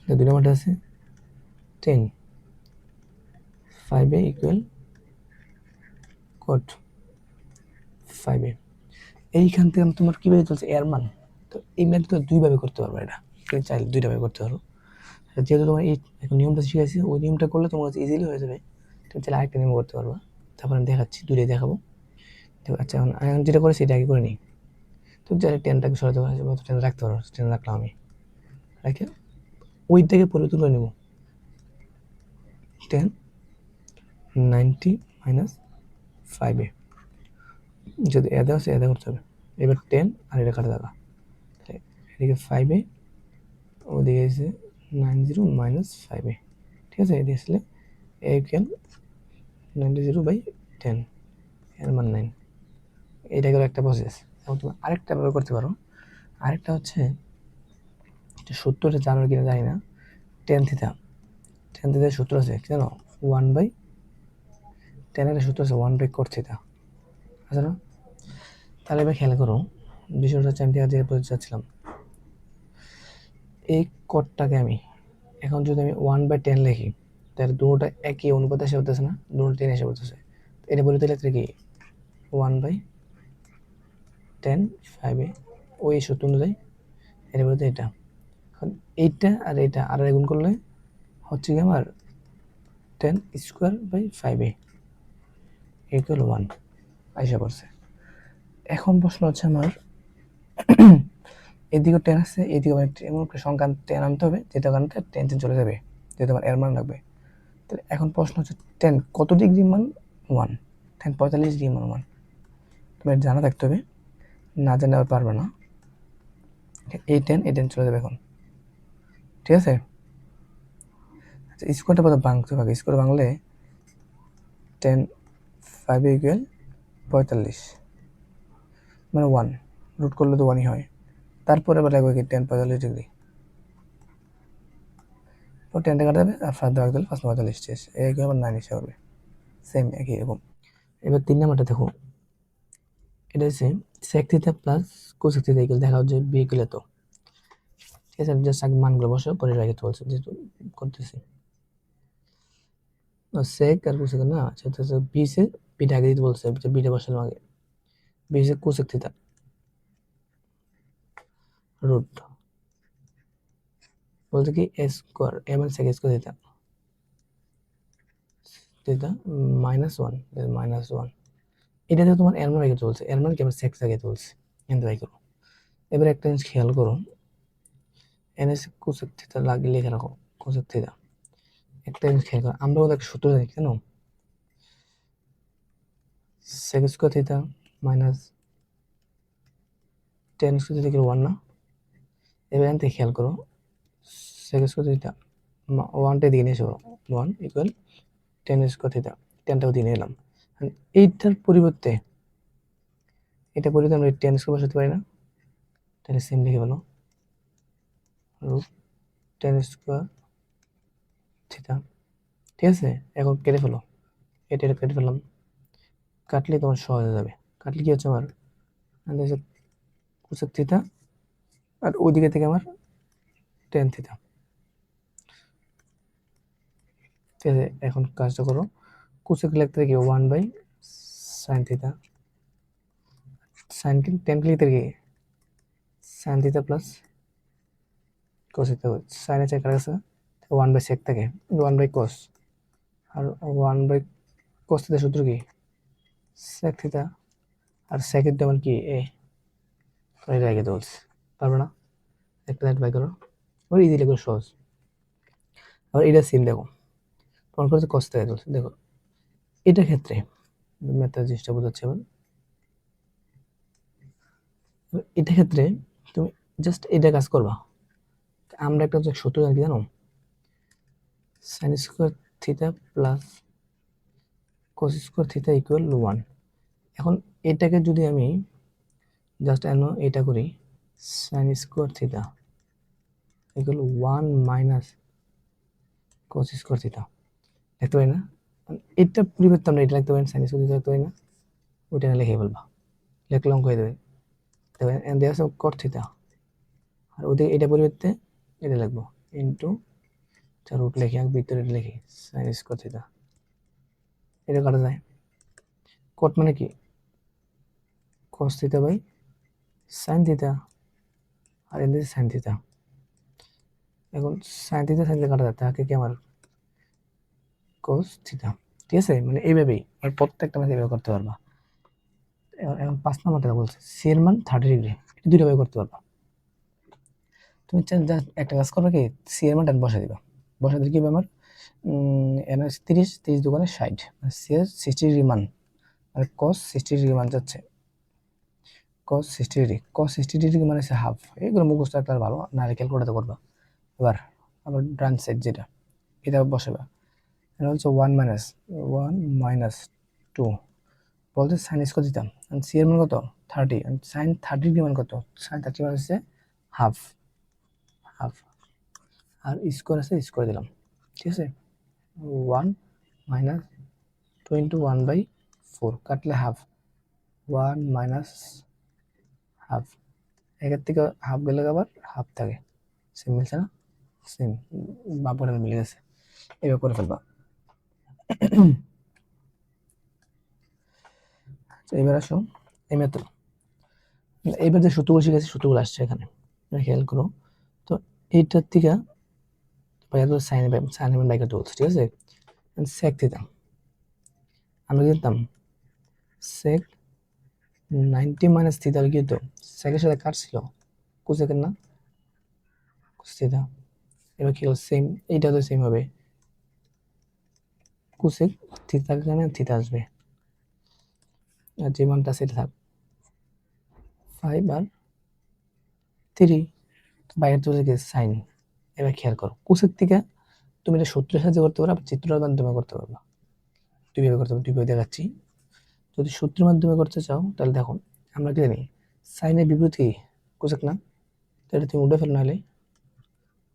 [SPEAKER 1] 2 নম্বরটা আছে 10 5a ইকুয়াল cot 5a। এইখান থেকে তোমার কীভাবে চলছে এর মান, তো এই ম্যাথ তো দুইভাবে করতে পারবে, এটা তুমি চাইলে দুইটাভাবে করতে পারো। যেহেতু তোমার এই নিয়মটা শিখেছি, ওই নিয়মটা করলে তোমার কাছে ইজিলি হয়ে যাবে, তুমি চাইলে আরেকটা নিয়ম করতে পারবা। তারপর আমি দেখাচ্ছি, দুটোই দেখাবো। আচ্ছা এখন যেটা করে সেটা আগে করে নিই, তুমি চাইলে টেনটাকে সরাতে পারো, টেন রাখতে পারো, টেন রাখলাম আমি, রেখে ওইটাকে পরিবর্তন করে নেব, 10 90 মাইনাস 5a, যদি এ দেওয়া সে এদা করতে হবে। এবার 10 আর এটা কাটা থাকা, এদিকে 5a ওদিকে এসে 90 মাইনাস 5a, ঠিক আছে, এদিকে আসলে এ ইকুয়াল 90/10 এর মান 9। এটা গেল একটা প্রসেস। এবং তুমি আরেকটা ব্যবহার করতে পারো, আরেকটা হচ্ছে সূত্রটা জানো কিনা জানি না, টেন থিটা সূত্র আছে কি জানো, 1/10 এর সূত্র আছে 1/cot থিটা, আছে না? তাহলে এবার খেয়াল করো, বিষয়টা হচ্ছে আমি যে বলতে চাচ্ছিলাম, এই কটটাকে আমি এখন যদি আমি 1/10 লিখি তাহলে দুটোটা একই অনুপাতে এসে পড়তেছে না, দুটো 10 এসে পড়তেছে, এটা বলে দিলে কি 1/10 5a, ওই সূত্র অনুযায়ী এটা বলতে এটা, এখন এইটা আর এটা আর গুণ করলে হচ্ছে কি আমার 10 স্কোয়ার বাই 5a ইকুয়াল 1 আইসা পড়ছে। এখন প্রশ্ন হচ্ছে আমার এদিকে 10 আছে, এদিকে এমন একটা সংখ্যা 10 আনতে হবে যেটা কারণে 10 চলে যাবে, যেটা আমার এর মান লাগবে। তাহলে এখন প্রশ্ন হচ্ছে 10 কত ডিগ্রি মান? 1। 10 45 ডিগ্রি মান 1। তোমার জানা থাকতে হবে, না জানে আবার পারবে না। এই 10 চলে যাবে এখন, ঠিক আছে? আচ্ছা, স্কোয়ারটা কত ভাঙতে হবে? স্কোয়ার ভাঙলে 10 5 ইকুয়াল 45 মানে 1, রুট করলে তো 1ই হয়। তারপরে আবার লাগবে কি 10 45 ডিগ্রি, তো 10 কাটা যাবে আর 5 ভাগ দিলে 5 45 শেষ। এই আবার 9 হিসাবে হবে, সেম একই রকম। এবার 3 নাম্বারটা দেখো, এটা হচ্ছে sec theta plus cosec theta equal দেখা হচ্ছে b ইকুয়াল এত, ঠিক আছে? জাস্ট আগে মানগুলো বসে পরে রাখতে বলছে, যেহেতু করতেছি sec আর cosec না, সেটা হচ্ছে b সে বিটা আগে দিতে বলছে, বিটা বসালাম আগে। b হচ্ছে cosec থিটা রুট বলতে কি a স্কোয়ার a মানে sec স্কোয়ার থিটা থিটা -1 -1। এটাতে তোমার এর মান রেখে চলছে, এর মান কি আমার sec আগে চলছে, এখান থেকে করো। এবার একটা জিনিস খেয়াল করো, এন এস cosec থিটা লাগিয়ে লিখে রাখো cosec থিটা। একটা জিনিস খেয়াল করো, আমরা ওদের একটা সূত্র জানি কেন, sec square theta minus tan square theta 1 না? এবার এখান থেকে খেয়াল করো, sec স্কোয়ার থিটা 1টা দিয়ে নিয়ে এসো, 1 ইকুয়াল 10 স্কোয়ার থিটা, 10টাও দিয়ে নিলাম। এইটার পরিবর্তে আমরা 10 স্কোয়ার বসাতে পারি না? তাহলে সেম লিখে ফেলো, রুট 10 স্কোয়ার থিটা, ঠিক আছে? এখন কেটে ফেলো, এটা কেটে ফেললাম, কাটলে তোমার সহজ হয়ে যাবে। কাটলে কি হচ্ছে আমার কোসেক থিটা আর ওইদিকে থেকে আমার টেন থিটা, ঠিক আছে? এখন কাজটা করো, কোসেক লিখতে কি 1 by sine theta, sine tan লিখতে কি sine theta plus cosec theta, সাইনের চেক আছে 1 বাই সেক থাকে 1 বাই কোস, আর 1 বাই কোস থিটা সূত্র কি সেক থিটা, আর সেকের তেমন কি এ, এটা আগে বলছি, পারবে না? একটা লাইট বাই করো, ওর ইজিলি করে সহজ। আবার এটা সেম দেখো, তোমার কাছে কষ্ট হয়ে চলছে, দেখো এটা ক্ষেত্রে ম্যাথের জিনিসটা বোঝাচ্ছে। এবার এটা ক্ষেত্রে তুমি জাস্ট এটা কাজ করবা, আমরা একটা সূত্র জানি জানো, sine square theta plus cos square theta equal 1। এখন এটাকে যদি আমি জাস্ট এটা করি, sine square theta equal 1 minus cos square theta লিখতে পারি না? এটা পরিবর্তে আমরা এটা লিখতে পারি, সাইন স্কোয়ার থিটা লিখতে পারি না? ওইটা না লিখে বলবা, লিখলে অঙ্ক হয়ে দেবে। দেওয়া আছে কট থিটা, আর ওদের এটা পরিবর্তে এটা লিখবো ইন্টু রুট লিখি, আর ভিতরে লিখি সাইন স্কোয়ার থিটা, এটা কাটা যায়। কট মানে কি cos theta by sine theta, আর এর দিকে সাইন থিটা। এখন সাইন থিটা কাটা যায়, তাকে কি আমার কস থিটা, ঠিক আছে? মানে এইভাবেই আর প্রত্যেকটা ম্যাথ এইভাবে করতে পারবা। এখন 5 নাম্বারটা বলছে সি এর মান 30 ডিগ্রি, এটা দুইটা ভাবে করতে পারবা। তুমি জাস্ট একটা কাজ করবে কি, সি এর মানটা বসা দিবা, বসা দিলে কি হবে আমার এন 30 দোকানে 60, সি এর 60 ডিগ্রি মান, মানে কস 60 ডিগ্রি মান যাচ্ছে, কস 60 ডিগ্রি মানে হচ্ছে হাফ। এগুলো মুখস্থ একটা ভালো না, ক্যালকুলেটর করবা। এবার আবার ডান সাইড যেটা, এটা বসাবা, এটা হচ্ছে 1 - 2 বলতে সাইন স্কোয়ার দিতাম, সি এর মান কত 30, সাইন 30 ডিগ্রি মান কত, সাইন 30 মান হচ্ছে হাফ, আর স্কোয়ার আছে স্কোয়ার দিলাম, ঠিক আছে? 1 - 2 × 1/4 কাটলে হাফ, 1 - হাফ, একের থেকে হাফ গেলে আবার হাফ থাকে, সেম মিলছে না? সেম বাপরে মিলে গেছে, এবার করে ফেলবা। এবার আসো এই মেথড, এবার যে সূত্রগুলো শিখেছি সূত্রগুলো আসছে এখানে, খেয়াল করো। তো এইটার থেকে সাইন বাই করতে বলছে, ঠিক আছে? সেক থিতা আমরা কি করতাম সেক 90 মাইনাস থিতা কি হতো সেকের সাথে কাট ছিল কোসেকের না কোস থিতা এবার কি হলো সেম এইটা তো সেম হবে কোসেক থিতার কারণে থিতা আসবে আর যে মানটা সেটা থাক 5 আর 3 বাইরের তো থেকে সাইন এবার খেয়াল করো কোসেক থেকে তুমি এটা সূত্রের সাহায্যে করতে পারো আবার চিত্রের মাধ্যমে করতে পারবা দুইভাবে করতে পারো দুইভাবে দেখাচ্ছি যদি সূত্রের মাধ্যমে করতে চাও তাহলে দেখো আমরা কি জানি সাইনের বিপরীত কি কোসেক না তাহলে তুমি উঠে ফেলো নাহলে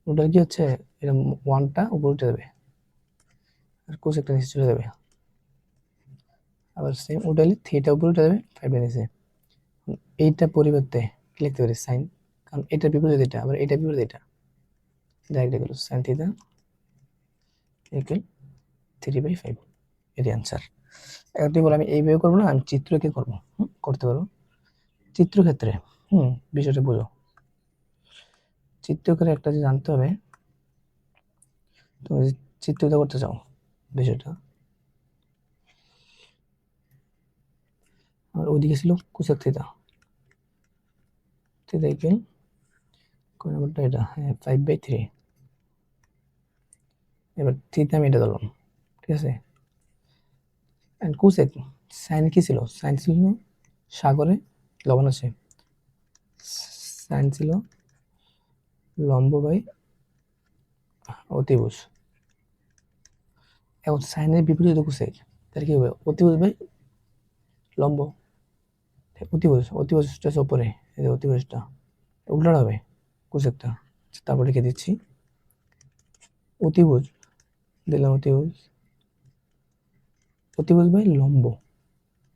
[SPEAKER 1] উঠে কি হচ্ছে এটা 1টা উপরে উঠে যাবে আর কোসেকটা নিচে চলে যাবে আবার সেম উঠালে থিটা উপরে উঠে যাবে 5 এর নিচে এইটা পরিবর্তে কি লিখতে পারি সাইন কারণ এটা বিপরীত এটা আবার এটা বিপরীত এটা ডাইরেক্ট গেল সাইন থিটা ইকুয়াল 3/5 এর অ্যান্সার। এখন তুই বল আমি এইভাবে করবো না আমি চিত্রকে করবো করতে পারবো চিত্রক্ষেত্রে বিষয়টা বোঝো চিত্র করে একটা যে জানতে হবে তুমি চিত্রটা করতে চাও বিষয়টা আর ওইদিকে ছিল কোসেক থিটা থিটা ইকুয়াল কোন নাম্বারটা এটা হ্যাঁ 5/3 এবার থিটা আমি এটা ধরলাম ঠিক আছে এন্ড কোসেক সাইন কি ছিল সাইন ছিল সাগরে লবণ আছে সাইন ছিল লম্ব বাই অতিভুজ এখন সাইনের বিপরীত কোসেক তাহলে কি হবে অতিভুজ বাই লম্ব অতিভুজটা হচ্ছে উপরে এই যে অতিভুজটা উল্টা হবে কোসেকটা তারপর লিখে দিচ্ছি অতিভুজ দিলাম অতিভুজ বাই লম্ব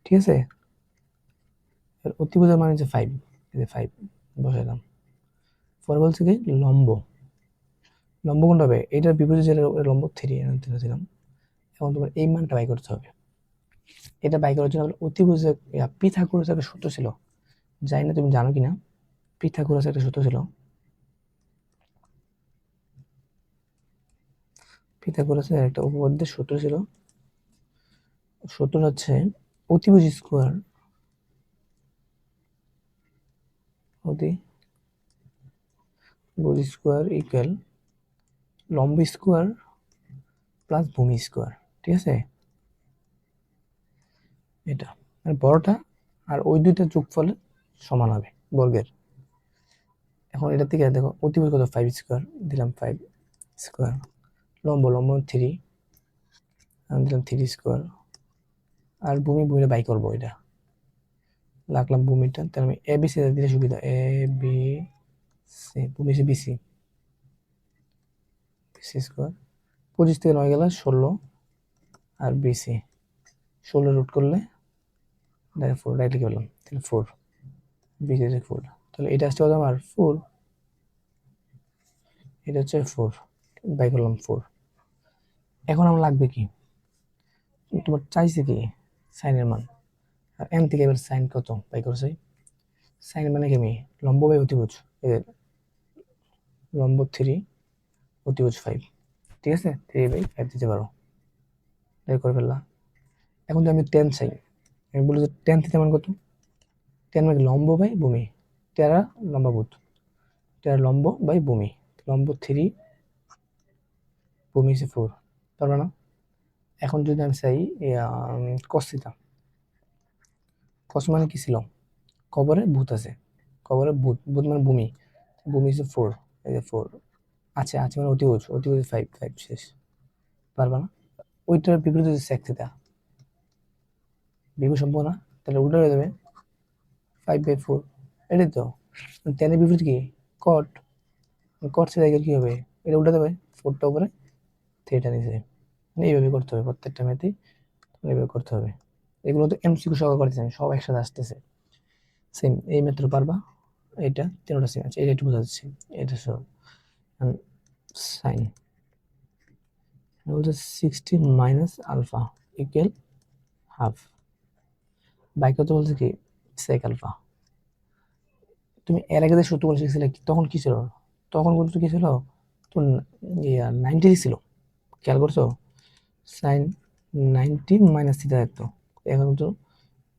[SPEAKER 1] ঠিক আছে অতিভুজের মানে হচ্ছে 5 এই যে 5 বসাইলাম পরে বলছে কি লম্ব লম্ব কোনটা হবে এটার বিপরীত যেটা লম্ব 3 দিলাম এখন তোমার এই মানটা বাই করতে হবে এটা বাই করার জন্য অতিভুজের পিথাগোরাসের একটা সূত্র ছিল জানি না তুমি জানো কিনা পিথাগোরাসের একটা সূত্র ছিল পিথাগোরাসের একটা উপপাদ্যের সূত্র ছিল সূত্র হচ্ছে অতিভুজ স্কোয়ার অতিভুজ স্কোয়ার ইকুয়াল লম্ব স্কোয়ার প্লাস ভূমি স্কোয়ার ঠিক আছে এটা মানে বড়টা আর ওই দুইটা যোগফলে সমান হবে বর্গের এখন এটা থেকে দেখো অতিভুজ কত 5 স্কোয়ার দিলাম 5 স্কোয়ার লম্ব 3 দিলাম 3 স্কোয়ার আর ভূমিটা বাই করবো এটা লাগলাম ভূমিটা তাহলে আমি এ বি সি দিলে সুবিধা এ বি সি ভূমি সি বিসি বিসি স্কোয়ার 25 থেকে 9 গেল 16 আর বিসি 16 রুট করলে ডাইরেক্ট 4 ডাইরেক্ট লিখে তাহলে 4 বিসি 4 তাহলে এটা আসছে আমার 4 এটা হচ্ছে 4 বাই করলাম 4 এখন আমার লাগবে কি তোমার চাইছে কি সাইনের মান আর এন থেকে এবার সাইন কত বাই করছে সাইন মানে কি আমি লম্ব বাই অতিভুজ লম্ব 3 অতিভুজ 5 ঠিক আছে 3/5 দিতে পারো বের করে ফেললাম এখন যদি আমি টেন চাই আমি বলি যে টেন থিটা মান কত টেন মানে লম্ব বাই ভূমি টেরা লম্বাভূত টেরা লম্ব বাই ভূমি লম্ব 3 ভূমি 4 পারবে না এখন যদি আমি চাই কস থিটা কস মানে কি ছিল কবরে ভূত আছে কবরে ভূত ভূত মানে ভূমি ভূমি 4 এই যে 4 আছে আছে মানে অতিভুজ 5 শেষ পারবে না ওইটার বিপরীত হচ্ছে সেক থিটা বিভু সম্ভব না তাহলে উল্টো হয়ে যাবে 5/4 এটাই তো টেনের বিপরীত কি কট কট থিটা কি হবে এটা উল্টে দেবে 4টা উপরে 3টা নিচে এইভাবে করতে হবে প্রত্যেকটা ম্যাথেই এইভাবে করতে হবে এগুলো তো এমসিকিউ সহকারে করতেছি আমি সব একসাথে আসতেছে সেম এই ম্যাথটা পারবা এটা তিনটা সেম আছে এটা একটু বোঝা যাচ্ছে এটা সব সাইন বলছে 60 minus alpha equal half by কত বলছে কি সেক আলফা তুমি এর আগে যে সূত্রগুলো শিখছিলে তখন কি ছিল তখন কিন্তু কি ছিল তো 90 ছিল খেয়াল করছো সাইন 90 মাইনাস থিটা থাকতো, এখন তো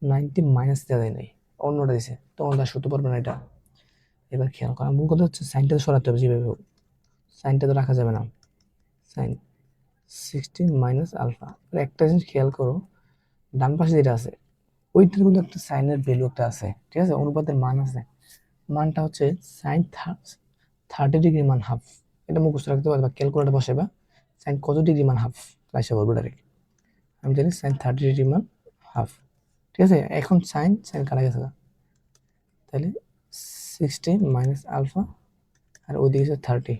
[SPEAKER 1] 90 মাইনাস থিটা দেয় নাই, অন্যটা দিছে, তখন তার সূত্র পারবে না এটা। এবার খেয়াল করা মূল কথা হচ্ছে সাইনটা সরাতে হবে যেভাবে হোক, সাইনটা তো রাখা যাবে না। সাইন 60 মাইনাস আলফা, একটা জিনিস খেয়াল করো, ডান পাশে যেটা আছে ওইটার কিন্তু একটা সাইনের ভ্যালু একটা আছে, ঠিক আছে, অনুপাতের মান আছে, মানটা হচ্ছে সাইন 30 ডিগ্রি মান হাফ। এটা মুখস্থ রাখতে পারবা, ক্যালকুলেটর বসাবা সাইন কত ডিগ্রি মান হাফ লাইসা বলবো ডাইরেক্ট। আমি জানি সাইন 30 ডিগ্রি মান হাফ, ঠিক আছে। এখন সাইন সাইন কাটা গেছে, তাহলে 60 মাইনাস আলফা আর ওইদিকে হচ্ছে 30,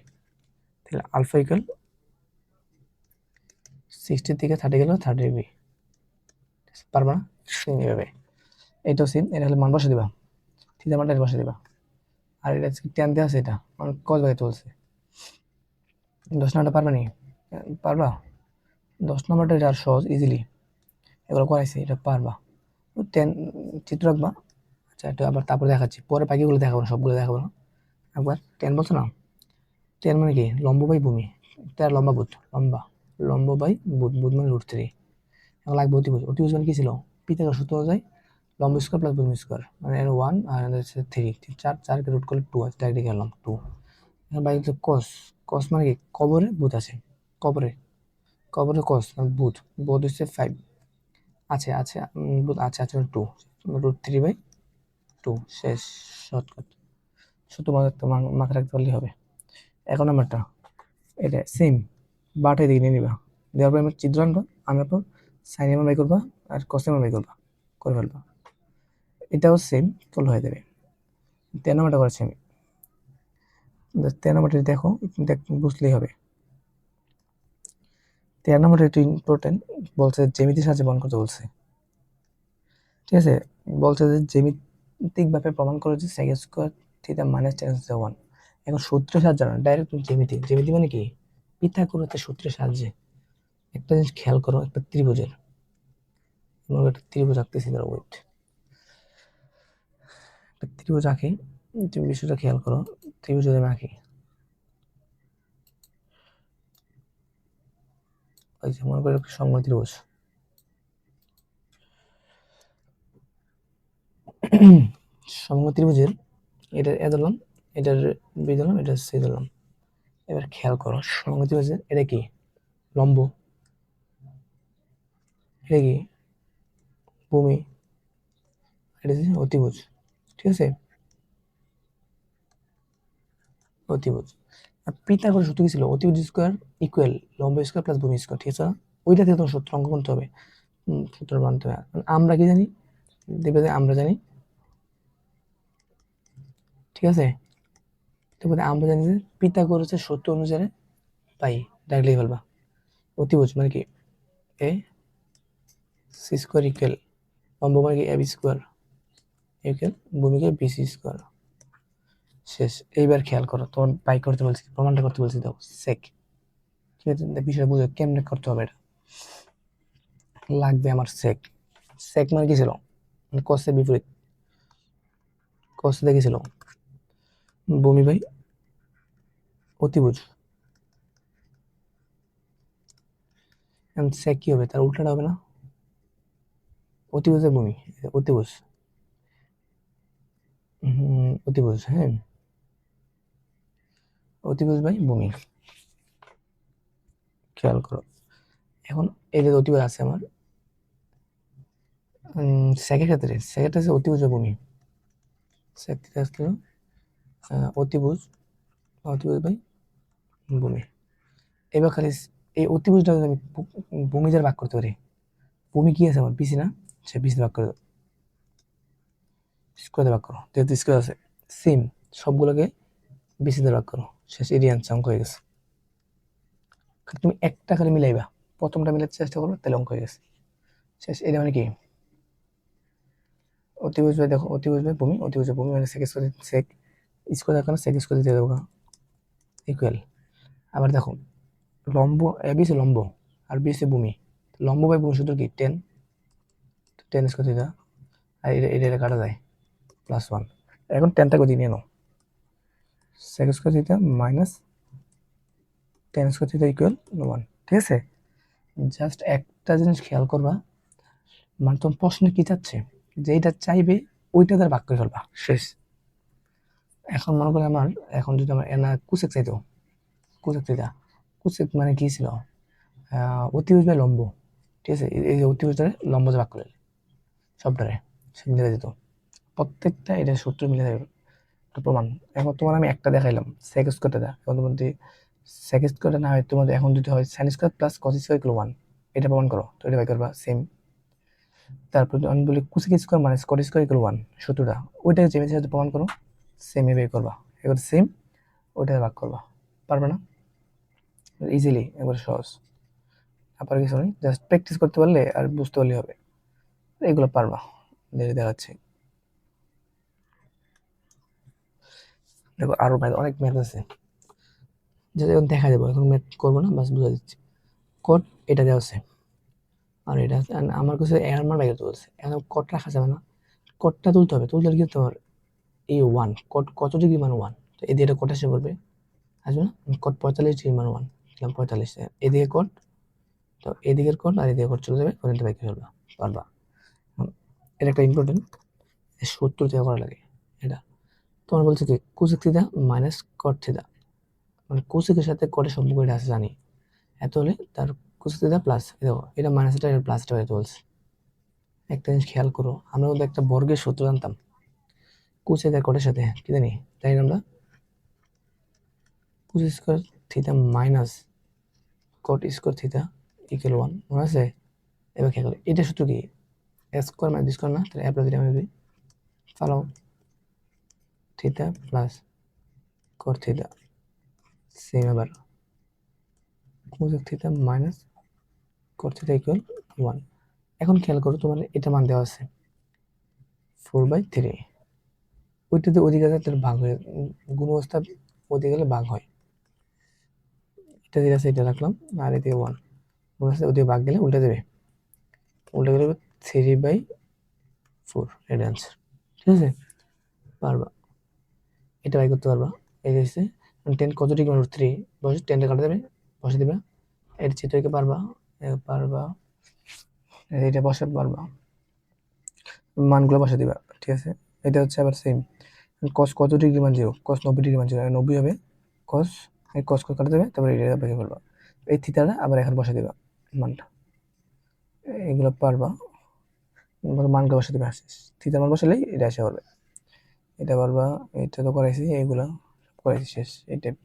[SPEAKER 1] তাহলে আলফা ইকুয়াল 60 থেকে 30 গেল 30 ডিগ্রি। পারবা না সেম এভাবে, এটাও সেম, এটা হলে মান বসে দিবা, থিটা মানটা বসে দিবা, আর এটা টেন দেওয়া আছে, এটা মানে কত ভাগে চলছে। 10 নম্বরটা পারবা নি? পারবা? 10 নম্বরটা এটা আর সহজ, ইজিলি এগুলো করাইছি, এটা পারবা। 10 চিত্র রাখবা। আচ্ছা এটা আবার তারপরে দেখাচ্ছি, পরে বাকিগুলো দেখাবো না, সবগুলো দেখাবো না। একবার 10 বলছো না, 10 মানে কি লম্ব বাই ভূমি, তার লম্বা বুধ, লম্বা লম্ব বাই বুধ, বুধ মানে √3। এখন লাগবে অতিভুজ, অতিভুজ মানে কি ছিল, পিথাগোরাস সূত্র অনুযায়ী লম্ব স্কোয়ার প্লাস ভূমি স্কোয়ার মানে 1 আর হচ্ছে 3, 4কে রুট করলে 2 আছে, ডাইরেক্ট গেলাম 2। এখন বাকি হচ্ছে কস, কস মানে কি কবরে বুধ আছে, কবরে কবরে কস বুধ, বুধ হচ্ছে 5 আছে, আছে বুধ আছে, আছে 2, √3/2 শেষ, শর্টকাট, শুধু মাথায় রাখতে পারলেই হবে। এখন নাম্বারটা এটা সেম, বারোটা দিকে নিয়ে নিবা, দেওয়ার পর আমার চিত্র আনবা, আনার পর সাইন এমন বাই করবা আর কস এমন বাই করবা, করে ফেলবা, এটাও সেম করলে হয়ে যাবে। 13 নাম্বারটা করেছি আমি, 13 নাম্বারটা দেখো, বুঝলেই হবে। 13 নাম্বারটা একটু ইম্পর্টেন্ট, বলছে জ্যামিতির সাহায্যে প্রমাণ করতে বলছে, ঠিক আছে। বলছে যে জ্যামিতিকভাবে প্রমাণ করে যে sec square theta minus tan হচ্ছে 1। এখন সূত্রের সাহায্যে না, ডাইরেক্ট জ্যামিতি, জ্যামিতি মানে কি পিথাগোরাসের সূত্রের সাহায্যে। একটা জিনিস খেয়াল করো, একটা ত্রিভুজের, একটা ত্রিভুজ আঁকতেছি, ধরো ওয়েট, একটা ত্রিভুজ আঁকি, তুমি বিষয়টা খেয়াল করো, ত্রিভুজ যদি আমি আঁকি, ওই যে মনে করো একটা সমবাহু ত্রিভুজ, সমবাহু ত্রিভুজের এটা এ ধরলাম, এটার বি ধরলাম, এটা সি ধরলাম। এবার খেয়াল করো সমবাহু ত্রিভুজের এটা কি লম্ব, এটা কি ভূমি, এটা হচ্ছে অতিভুজ, ঠিক আছে, অতিভুজ। আর পিথাগোরাসের সূত্র কি ছিল, অতিভুজ স্কোয়ার ইকুয়াল লম্ব স্কোয়ার প্লাস ভূমি স্কোয়ার, ঠিক আছে। ওইটা থেকে তোমার সূত্র অঙ্ক করতে হবে, সূত্র মানতে হবে। আমরা কি জানি, দেখবে যে আমরা জানি, ঠিক আছে, তারপরে আমরা জানি যে পিথাগোরাসের সূত্র অনুসারে পাই, ডাইরেক্টলি ফেলবা। অতিভুজ মানে কি এ সি স্কোয়ার ইকুয়াল, লম্ব মানে কি এ বি স্কোয়ার ইকুয়াল ভূমিকে বি সি স্কোয়ার, শেষ। এইবার খেয়াল করো, তোমার বাই করতে বলছি, প্রমাণটা করতে বলছি, দাও সেক, ঠিক আছে, বিষয়টা বুঝো কেমনে করতে হবে। এটা লাগবে আমার সেক, সেক মানে কি ছিল, কসের বিপরীত, কস দেখেছিল ভূমি বাই অতিভুজ, সেক কি হবে, তার উল্টাটা হবে না, অতিভুজের ভূমি, অতিভুজ, অতিভুজ, হ্যাঁ, অতিভুজ বাই ভূমি, খেয়াল করো। এখন এই যে অতিভুজ আছে আমার, সেকের ক্ষেত্রে, সেকেন্ডটা হচ্ছে অতিভুজ বা ভূমি, সেক থেকে আসলো অতিভুজ, অতিভুজ বাই ভূমি। এবার খালি এই অতিভুজটা যদি আমি ভূমি দ্বারা ভাগ করতে পারি, ভূমি কি আছে আমার বিসি না, সে বিসি ভাগ করে দাও, স্কোয়ারে ভাগ করো, যেহেতু স্কোয়ার আছে, সেম সবগুলোকে বিসি দ্বারা ভাগ করো, শেষ, এরিয়া আনসার অঙ্ক হয়ে গেছে। তুমি একটা খালি মিলাইবা, প্রথমটা মিলাতে চেষ্টা করো, তাহলে অঙ্ক হয়ে গেছে, শেষ। এটা মানে কি অতিভুজ বাই, দেখো অতিভুজ বাই ভূমি, অতিভুজ ভূমি মানে সেক স্কোয়ার, সেক স্কোয়ার দেখো না, সেক স্কোয়ার দিয়ে দেবো ইকুয়াল। আবার দেখো লম্ব এ বি সি লম্ব আর বি সি ভূমি, লম্ব বাই ভূমি সূত্র কি 10, 10 স্কোয়ার থিটা, আর এটা কাটা যায় +1। এখন 10টা করে নিয়ে নাও, sec square theta minus 10 square theta equal 1, ঠিক আছে। জাস্ট একটা জিনিস খেয়াল করবা, মানে তোমার প্রশ্নে কি চাচ্ছে, যেটা চাইবে ওইটা তার ভাগ করে ফেলবা, শেষ। এখন মনে করো আমার, এখন যদি আমার এনা কুসেক চাইতো, কুসেক চাইতা, কুসেক মানে কি ছিল, অতিভুজ বাই লম্ব, ঠিক আছে, এই যে অতিভুজটারে লম্ব যে ভাগ করে সবটারে, সে মিলে যেত প্রত্যেকটা, এটা সূত্র মিলে যাবে, একটা প্রমাণ। এখন তোমার আমি একটা দেখাইলাম সেক স্কোয়ারটা, এখন তোমার যদি সেক স্কোয়ারটা না হয়, তোমাদের এখন যদি হয় sine square plus cos square equal 1, এটা প্রমাণ করো, তো এটা বাই করবা সেম। তারপর আমি বলি কোসেক স্কোয়ার মানে স্কট স্কোয়ার ইকুয়াল 1, সূত্রটা ওইটাকে জেমের সাথে প্রমাণ করো, সেম এ বের করবা, এবার সেম ওইটা ভাগ করবা, পারবে না? ইজিলি, একবার সহজ, আবার কিছু নেই, জাস্ট প্র্যাকটিস করতে পারলে আর বুঝতে পারলে হবে, এগুলো পারবা, দেখাচ্ছি। দেখো আরো ম্যাথ, অনেক ম্যাথ আছে, যেটা এখন দেখা যাবো, এখন ম্যাথ করবো না, বাস বুঝা দিচ্ছি। কোড এটা দেওয়া আছে, আর এটা আছে, আর আমার কাছে এর মান বাইরে তুলছে, এখন কোড রাখা যাবে না, কোডটা তুলতে হবে, তুলতে হলে কি তোমার এই 1 কোড কত ডিগ্রি মান 1, তো এদিকে এটা কোড এসে পড়বে, আসবে না, কোড 45 ডিগ্রি মান 1 দিলাম, 45, এদিকে কোড, তো এদিকের কোড আর এদিকে কোড চলে যাবে, ওখানে বাইকে ফেলবা, পারবা। এটা একটা ইম্পর্টেন্ট, 70 থেকে করা লাগে এটা। তোমার বলছে কি cosec theta minus cot theta, মানে কোসেকের সাথে কটের সম্পর্ক এটা আছে জানি, এত হলে তার কোসেক থিটা প্লাস, দেখো এটা মাইনাসটা এটা প্লাসটা হয়ে বলছে। একটা জিনিস খেয়াল করো, আমরা মধ্যে একটা বর্গের সূত্র জানতাম কোসেক আর কটের সাথে, কি জানি তাই না, আমরা cos square theta minus cot square theta equal 1, মনে আছে? এবার খেয়াল করো এটা সূত্র কি, A square minus B square না, তাহলে A plus theta minus B, follow theta plus cot theta, same আবার cosec theta minus cot theta equal 1। এখন খেয়াল করো তোমার এটা মান দেওয়া আছে 4/3, ওইটাতে ওদিকে আছে তার ভাগ হয়ে, গুণ অবস্থা ওদিকে গেলে ভাগ হয়, এটা দিয়ে আছে এটা রাখলাম, আর এদিকে 1 গুণ আছে, ওদিকে ভাগ গেলে উল্টে দেবে, উল্টে গেলে 3/4, এটা অ্যান্সার, ঠিক আছে, পারবা, এটা বাই করতে পারবা। এই যে 10 কত ডিগ্রি মান 3, বসে 10টা কাটা দেবে, বসে দিবে, এর চিত্রকে পারবা, পারবা, এটা বসে পারবা, মানগুলো বসে দিবা, ঠিক আছে। এটা হচ্ছে আবার সেম, কস কত ডিগ্রি মান 0, কস 90 ডিগ্রি মান 0, 90 হবে, কস কস কস কাটা দেবে, তারপরে এটা বেঁকে ফেলবা, এই থিতাটা আবার এখানে বসে দিবা মানটা, এগুলো পারবা, মানগুলো বসে দিবা, থিতার মান বসালেই এটা আসে হবে, এটা পারবা, এটা তো করাইছি, এইগুলো করাইছি, শেষ এই টাইপ।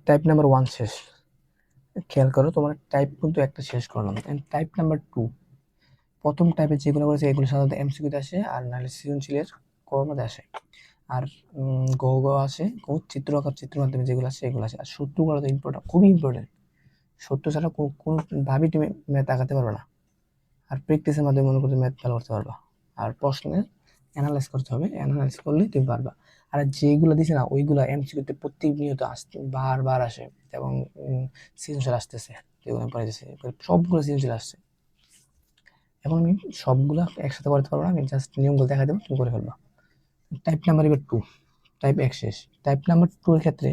[SPEAKER 1] টাইপ নাম্বার 1 শেষ, খেয়াল করো তোমার টাইপ কিন্তু একটা শেষ করলাম, টাইপ নাম্বার 2, প্রথম টাইপে যেগুলো করেছে এগুলো সাধারণত এমসিকিউতে আসে, আর নাহলে সৃজনশীলের কর্মতে আসে, আর গ গ আসে, চিত্র আঁকার চিত্র মাধ্যমে যেগুলো আসে এগুলো আসে, আর সূত্র করা তো ইম্পর্টেন্ট, খুবই ইম্পর্টেন্ট, সূত্র ছাড়া কোনোভাবেই তুমি ম্যাথ আঁকাতে পারবে না, আর প্র্যাকটিসের মাধ্যমে মনে করতে ম্যাথ ভালো করতে পারবা, আর প্রশ্নের অ্যানালাইজ করতে হবে, অ্যানালাইজ করলেই তুমি পারবা। আর যেগুলো দিছে না ওইগুলো এমসিকিউতে প্রতিনিয়ত আসতে বারবার আসে, এবং সৃজনশীল আসতেছে, যেগুলো আমি পড়াইতেছি সবগুলো সৃজনশীল আসছে। এখন আমি সবগুলো একসাথে করতে পারবো না, আমি জাস্ট নিয়মগুলো দেখা দেবো, তুমি করে ফেলবা। টাইপ নাম্বার এবার 2, টাইপ 1 শেষ। টাইপ নাম্বার 2 এর ক্ষেত্রে